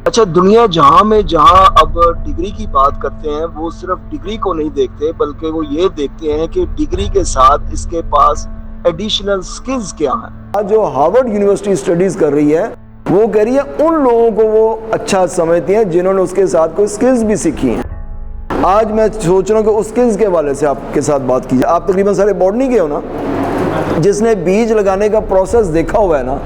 अच्छा, दुनिया जहाँ अब डिग्री की बात करते हैं, वो सिर्फ डिग्री को नहीं देखते, बल्कि वो ये देखते हैं कि डिग्री के साथ इसके पास एडिशनल स्किल्स क्या हैं। जो हार्वर्ड यूनिवर्सिटी स्टडीज कर रही है, वो कह रही है उन लोगों को वो अच्छा समझती हैं जिन्होंने उसके साथ कोई स्किल्स भी सीखी हैं। आज मैं सोच रहा हूँ कि उस स्किल्स के हवाले से आपके साथ बात की जाए। आप तकरीबन सारे बॉटनी के हो ना, जिसने बीज लगाने का प्रोसेस देखा हुआ है ना,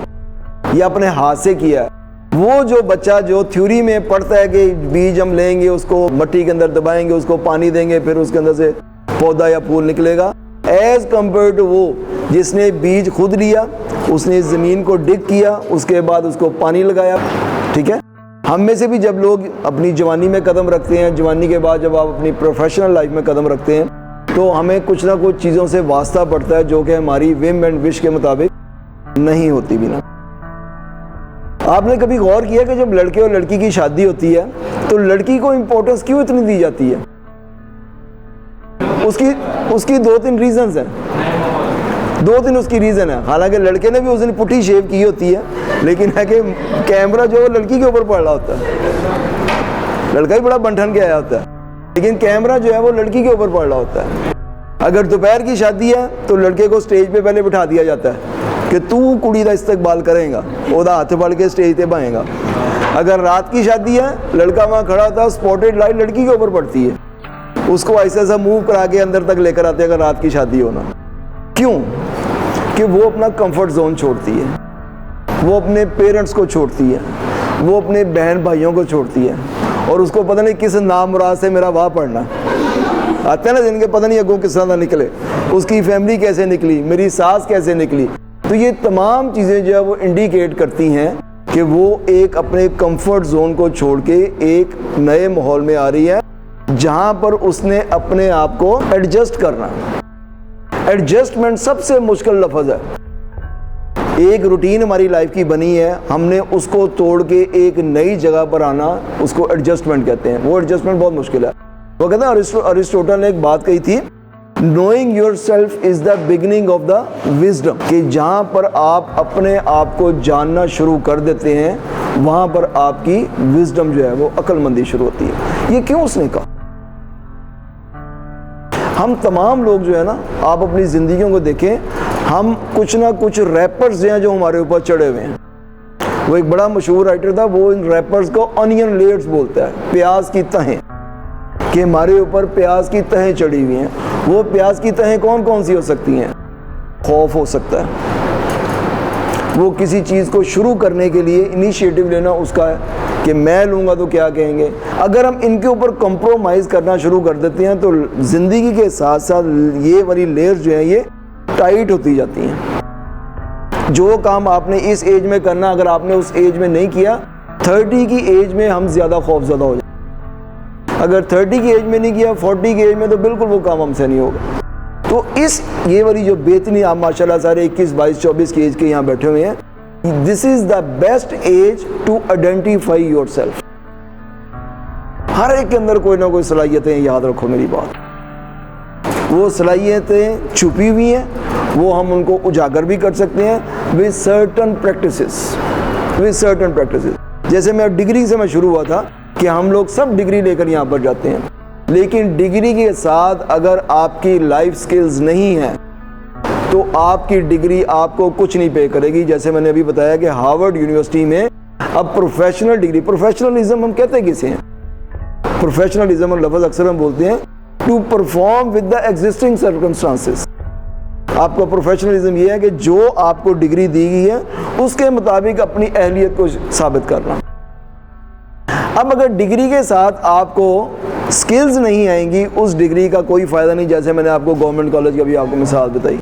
या अपने हाथ से किया है, वो जो बच्चा जो थ्योरी में पढ़ता है कि बीज हम लेंगे, उसको मिट्टी के अंदर दबाएंगे, उसको पानी देंगे, फिर उसके अंदर से पौधा या फूल निकलेगा, एज कम्पेयर टू वो जिसने बीज खुद लिया, उसने ज़मीन को डिग किया, उसके बाद उसको पानी लगाया। ठीक है, हम में से भी जब लोग अपनी जवानी में कदम रखते हैं, जवानी के बाद जब आप अपनी प्रोफेशनल लाइफ में कदम रखते हैं, तो हमें कुछ ना कुछ चीज़ों से वास्ता पड़ता है जो कि हमारी विम एंड विश के मुताबिक नहीं होती भी ना। आपने कभी गौर किया कि जब लड़के और लड़की की शादी होती है तो लड़की को इंपॉर्टेंस क्यों इतनी दी जाती है? उसकी दो तीन रीजंस हैं, दो तीन उसकी रीज़न है। हालांकि लड़के ने भी उस दिन पुट्टी शेव की होती है, लेकिन है कि कैमरा जो है लड़की के ऊपर पड़ रहा होता है। लड़का ही बड़ा बंठन के आया होता है, लेकिन कैमरा जो है वो लड़की के ऊपर पड़ रहा होता है। अगर दोपहर की शादी है तो लड़के को स्टेज पे पहले बिठा दिया जाता है कि तू कुड़ी का इस्तकबाल करेगा, ओदा हाथ पड़ के स्टेज पे बाएगा। अगर रात की शादी है, लड़का वहाँ खड़ा होता है, स्पॉटेड लाइट लड़की के ऊपर पड़ती है, उसको ऐसा ऐसा मूव करा के अंदर तक लेकर आते हैं अगर रात की शादी होना। क्यों? कि वो अपना कंफर्ट जोन छोड़ती है, वो अपने पेरेंट्स को छोड़ती है, वो अपने बहन भाइयों को छोड़ती है, और उसको पता नहीं किस नामुराद से मेरा वाह पढ़ना आते हैं ना, जिनके पता नहीं अगों किस तरह निकले, उसकी फैमिली कैसे निकली, मेरी सास कैसे निकली। तो ये तमाम चीज़ें जो है वो इंडिकेट करती हैं कि वो एक अपने कंफर्ट जोन को छोड़ के एक नए माहौल में आ रही है, जहाँ पर उसने अपने आप को एडजस्ट करना। एडजस्टमेंट सबसे मुश्किल लफ्ज़ है। एक रूटीन हमारी लाइफ की बनी है, हमने उसको तोड़ के एक नई जगह पर आना, उसको एडजस्टमेंट कहते हैं। वो एडजस्टमेंट बहुत मुश्किल है। वो कहते हैं, अरिस्टोटल ने एक बात कही थी, knowing your self is the beginning of the wisdom, कि जहाँ पर आप अपने आप को जानना शुरू कर देते हैं, वहाँ पर आपकी विजडम जो है वो अक्लमंदी शुरू होती है। ये क्यों उसने कहा? हम तमाम लोग जो है ना, आप अपनी ज़िंदगियों को देखें, हम कुछ ना कुछ रैपर्स हैं जो हमारे ऊपर चढ़े हुए हैं। वो एक बड़ा मशहूर राइटर था, वो इन रैपर्स को ऑनियन लेयर्स बोलता है, प्याज की तहें, कि हमारे ऊपर प्याज की तहें चढ़ी हुई हैं। वो प्याज की तहें कौन कौन सी हो सकती हैं? खौफ हो सकता है, वो किसी चीज़ को शुरू करने के लिए इनिशिएटिव लेना उसका है कि मैं लूँगा तो क्या कहेंगे। अगर हम इनके ऊपर कंप्रोमाइज़ करना शुरू कर देते हैं तो ज़िंदगी के साथ साथ ये वाली लेयर्स जो हैं ये टाइट होती जाती हैं। जो काम आपने इस एज में करना, अगर आपने उस एज में नहीं किया, 30 की एज में हम ज़्यादा खौफज़दा हो जाए। अगर 30 की एज में नहीं किया, 40 की एज में, तो बिल्कुल वो काम हमसे नहीं होगा। तो ये वाली जो बेहतरीन, आप माशाल्लाह सारे 21, 22, 24 की एज के यहाँ बैठे हुए हैं, this is the best age to identify yourself. हर एक के अंदर कोई ना कोई सलाहियतें, याद रखो मेरी बात, वो सलाहियतें छुपी हुई हैं, वो हम उनको उजागर भी कर सकते हैं विद सर्टन प्रैक्टिसेस। जैसे मैं डिग्री से शुरू हुआ था कि हम लोग सब डिग्री लेकर यहाँ पर जाते हैं, लेकिन डिग्री के साथ अगर आपकी लाइफ स्किल्स नहीं है तो आपकी डिग्री आपको कुछ नहीं पे करेगी। जैसे मैंने अभी बताया कि हार्वर्ड यूनिवर्सिटी में अब प्रोफेशनल डिग्री, प्रोफेशनलिज्म हम कहते हैं किसे हैं? प्रोफेशनलिज्म लफ्ज़ अक्सर हम बोलते हैं to perform with the existing circumstances. आपका प्रोफेशनलिज्म ये है कि जो आपको डिग्री दी गई है उसके मुताबिक अपनी अहलियत को साबित करना। अब अगर डिग्री के साथ आपको स्किल्स नहीं आएंगी, उस डिग्री का कोई फ़ायदा नहीं। जैसे मैंने आपको गवर्नमेंट कॉलेज का भी आपको मिसाल बताई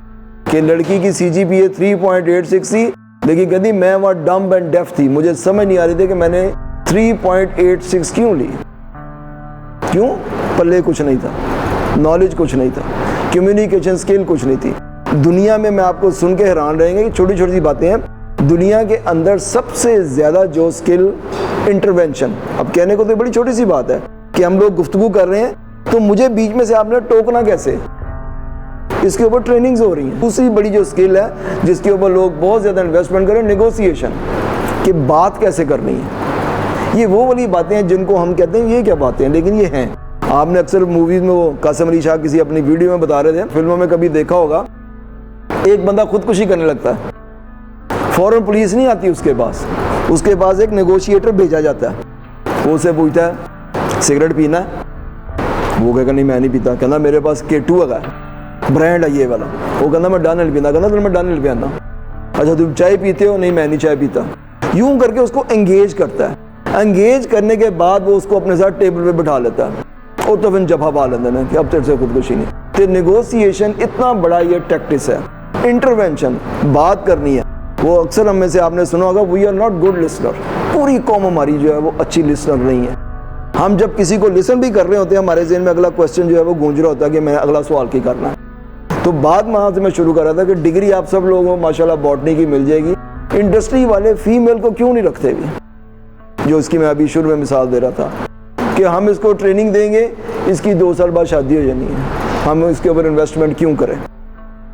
कि लड़की की CGPA 3.86 थी, लेकिन कहती मैं वहाँ डम्ब एंड डेफ थी, मुझे समझ नहीं आ रही थी कि मैंने 3.86 क्यों ली। क्यों? पल्ले कुछ नहीं था, नॉलेज कुछ नहीं था, कम्युनिकेशन स्किल कुछ नहीं थी। दुनिया में मैं आपको सुन के हैरान रहेंगे कि छोटी छोटी सी बातें हैं, दुनिया के अंदर सबसे ज़्यादा जो स्किल इंटरवेंशन, अब कहने को तो बड़ी छोटी सी बात है कि हम लोग गुफ्तगू कर रहे हैं तो मुझे बीच में से आपने टोकना कैसे, इसके ऊपर ट्रेनिंग्स हो रही हैं। दूसरी बड़ी जो स्किल है जिसके ऊपर लोग बहुत ज़्यादा इन्वेस्टमेंट करें, नेगोशिएशन, कि बात कैसे करनी है। ये वो वाली बातें हैं जिनको हम कहते हैं ये क्या बातें हैं, लेकिन ये हैं। आपने अक्सर मूवीज़ में वो कासिम अली शाह किसी अपनी वीडियो में बता रहे थे, फिल्मों में कभी देखा होगा, एक बंदा खुदकुशी करने लगता है, फौरन पुलिस नहीं आती उसके पास एक नेगोशिएटर भेजा जाता है। वो उसे पूछता है सिगरेट पीना है, वो कहता नहीं मैं नहीं पीता, कहना मेरे पास K2 है, ब्रांड है ये वाला। वो कहना मैं डैनियल पीता, कहना तो मैं डैनियल पियाना। अच्छा तुम चाय पीते हो? नहीं मैं नहीं चाय पीता। यूं करके उसको एंगेज करता है। एंगेज करने के बाद वो उसको अपने साथ टेबल पे बिठा लेता है और तो फिर जफा पा लेते हैं कि अब तेरे से खुदकुशी नहीं। तो नेगोशिएशन इतना बड़ा ये टैक्टिस है, इंटरवेंशन, बात करनी है। वो अक्सर हम में से आपने सुना होगा, we are not good listener. पूरी कौम हमारी जो है वो अच्छी लिसनर नहीं है। हम जब किसी को लिसन भी कर रहे होते हैं, हमारे ज़हन में अगला क्वेश्चन जो है वो गूंज रहा होता है कि मैं अगला सवाल की करना है। तो बात वहाँ से मैं शुरू कर रहा था कि डिग्री आप सब लोगों को माशाल्लाह बॉटनी की मिल जाएगी, इंडस्ट्री वाले फीमेल को क्यों नहीं रखते भी, जो इसकी मैं अभी शुरू में मिसाल दे रहा था कि हम इसको ट्रेनिंग देंगे, इसकी 2 साल बाद शादी हो जानी है, हम इसके ऊपर इन्वेस्टमेंट क्यों करें?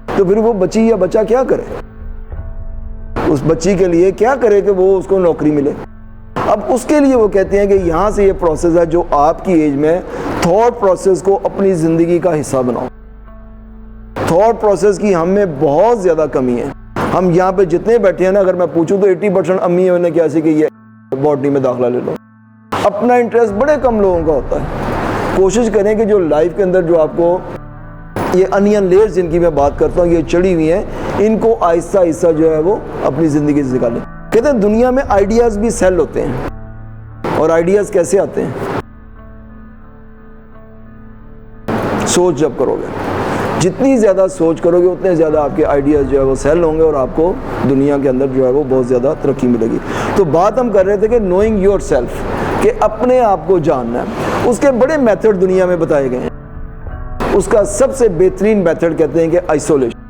तो फिर वो बच्ची या बच्चा क्या करे, उस बच्ची के लिए क्या करे कि वो उसको नौकरी मिले। अब उसके लिए वो कहते हैं कि यहाँ से ये प्रोसेस है जो आपकी एज में थॉट प्रोसेस को अपनी ज़िंदगी का हिस्सा बनाओ। थॉट प्रोसेस की हम में बहुत ज़्यादा कमी है। हम यहाँ पे जितने बैठे हैं ना, अगर मैं पूछूं तो 80% अम्मी ने क्या सी कि ये बॉटनी में दाखिला ले लो। अपना इंटरेस्ट बड़े कम लोगों का होता है। कोशिश करें कि जो लाइफ के अंदर जो आपको ये अनियन लेयर्स जिनकी मैं बात करता हूँ, ये चढ़ी हुई हैं, इनको आहिस्ता आहिस्ता जो है वो अपनी ज़िंदगी से निकालें। कहते हैं दुनिया में आइडियाज़ भी सेल होते हैं, और आइडियाज़ कैसे आते हैं? सोच जब करोगे, जितनी ज़्यादा सोच करोगे उतने ज़्यादा आपके आइडियाज़ जो है वो सेल होंगे और आपको दुनिया के अंदर जो है वो बहुत ज़्यादा तरक्की मिलेगी। तो बात हम कर रहे थे कि नोइंग योर सेल्फ, कि अपने आप को जानना है। उसके बड़े मेथड दुनिया में बताए गए हैं। उसका सबसे बेहतरीन मेथड कहते हैं कि आइसोलेशन।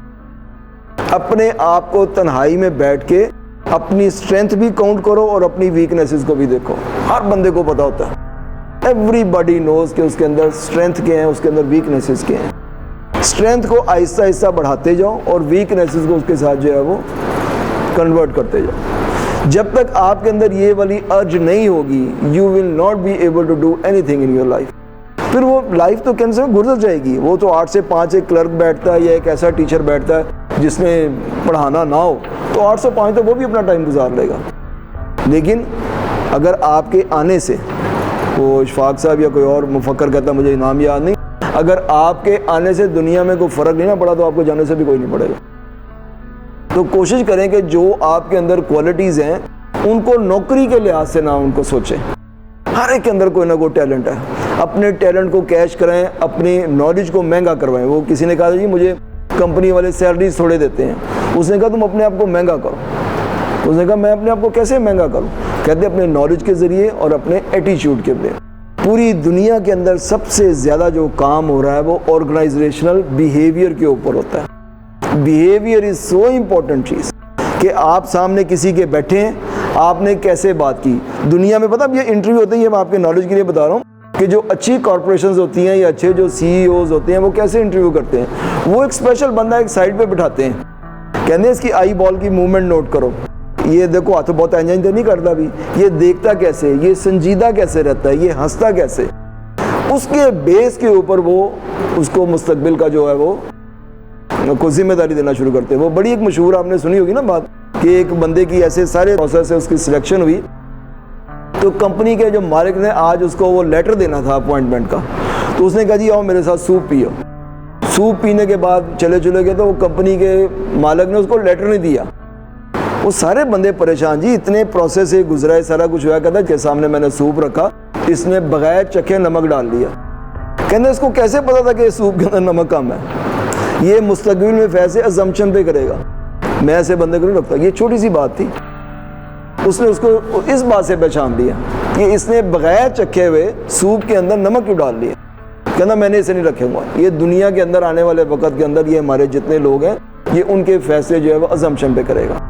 अपने आप को तन्हाई में बैठ के अपनी स्ट्रेंथ भी काउंट करो और अपनी वीकनेसेस को भी देखो। हर बंदे को पता होता है, एवरीबॉडी नोज कि उसके अंदर स्ट्रेंथ के हैं, उसके अंदर वीकनेसेस के हैं। स्ट्रेंथ को आहिस्ता आहिस्ता बढ़ाते जाओ और वीकनेसेस को उसके साथ जो है वो कन्वर्ट करते जाओ। जब तक आपके अंदर ये वाली अर्ज नहीं होगी, you will not be able to do anything in your life. फिर वो लाइफ तो कैसे में गुजर जाएगी। वो तो 8 से 5 एक क्लर्क बैठता है या एक ऐसा टीचर बैठता है जिसने पढ़ाना ना हो, तो 8 से 5 तो वो भी अपना टाइम गुजार लेगा। लेकिन अगर आपके आने से, वो इशफाक साहब या कोई और मुफक्कर कहता है, मुझे नाम याद नहीं, अगर आपके आने से दुनिया में कोई फ़र्क नहीं ना पड़ा तो आपको जाने से भी कोई नहीं पड़ेगा। तो कोशिश करें कि जो आपके अंदर क्वालिटीज़ हैं उनको नौकरी के लिहाज से ना उनको सोचें। हर एक के अंदर कोई ना कोई टैलेंट है। अपने टैलेंट को कैश कराएं, अपनी नॉलेज को महंगा करवाएं। वो किसी ने कहा जी मुझे कंपनी वाले सैलरीज थोड़े देते हैं, उसने कहा तुम अपने आप को महंगा करो। उसने कहा मैं अपने आप को कैसे महंगा करूं? कहते अपने नॉलेज के ज़रिए और अपने एटीट्यूड के ज़रिए। पूरी दुनिया के अंदर सबसे ज़्यादा जो काम हो रहा है वो ऑर्गेनाइजेशनल बिहेवियर के ऊपर होता है। बिहेवियर इज़ सो इम्पोर्टेंट चीज़ कि आप सामने किसी के बैठे हैं, आपने कैसे बात की। दुनिया में पता अब ये इंटरव्यू होते हैं, ये मैं आपके नॉलेज के लिए बता रहा हूँ कि जो अच्छी कॉर्पोरेशंस होती हैं या अच्छे जो CEOs होते हैं वो कैसे इंटरव्यू करते हैं। वो एक स्पेशल बंदा एक साइड पे बिठाते हैं, कहते हैं इसकी आई बॉल की मूवमेंट नोट करो, ये देखो हाथ बहुत एंजॉय तो नहीं करता भी, ये देखता कैसे, ये संजीदा कैसे रहता है, ये हंसता कैसे। उसके बेस के ऊपर वो उसको मुस्तकबिल का जो है वो को जिम्मेदारी देना शुरू करते हैं। वो बड़ी एक मशहूर आपने सुनी होगी ना बात कि एक बंदे की ऐसे सारे प्रोसेस से उसकी सिलेक्शन हुई, तो कंपनी के जो मालिक ने आज उसको वो लेटर देना था अपॉइंटमेंट का, तो उसने कहा जी आओ मेरे साथ सूप पियो। सूप पीने के बाद चले गए तो वो कंपनी के मालिक ने उसको लेटर नहीं दिया। वो सारे बंदे परेशान, जी इतने प्रोसेस से गुजरा है, सारा कुछ हुआ, कहता के सामने मैंने सूप रखा, इसने बगैर चखे नमक डाल दिया। कहते इसको कैसे पता था कि सूप के अंदर नमक कम है? ये मुस्तकबिल में फैसले अजम्पशन पे करेगा, मैं ऐसे बंदे को नहीं रखता। ये छोटी सी बात थी, उसने उसको इस बात से पहचान लिया कि इसने बगैर चखे हुए सूप के अंदर नमक क्यों डाल दिया। कहना मैंने इसे नहीं रखूंगा। ये दुनिया के अंदर आने वाले वक्त के अंदर ये हमारे जितने लोग हैं ये उनके फैसले जो है वो अजम्पशन पे करेगा।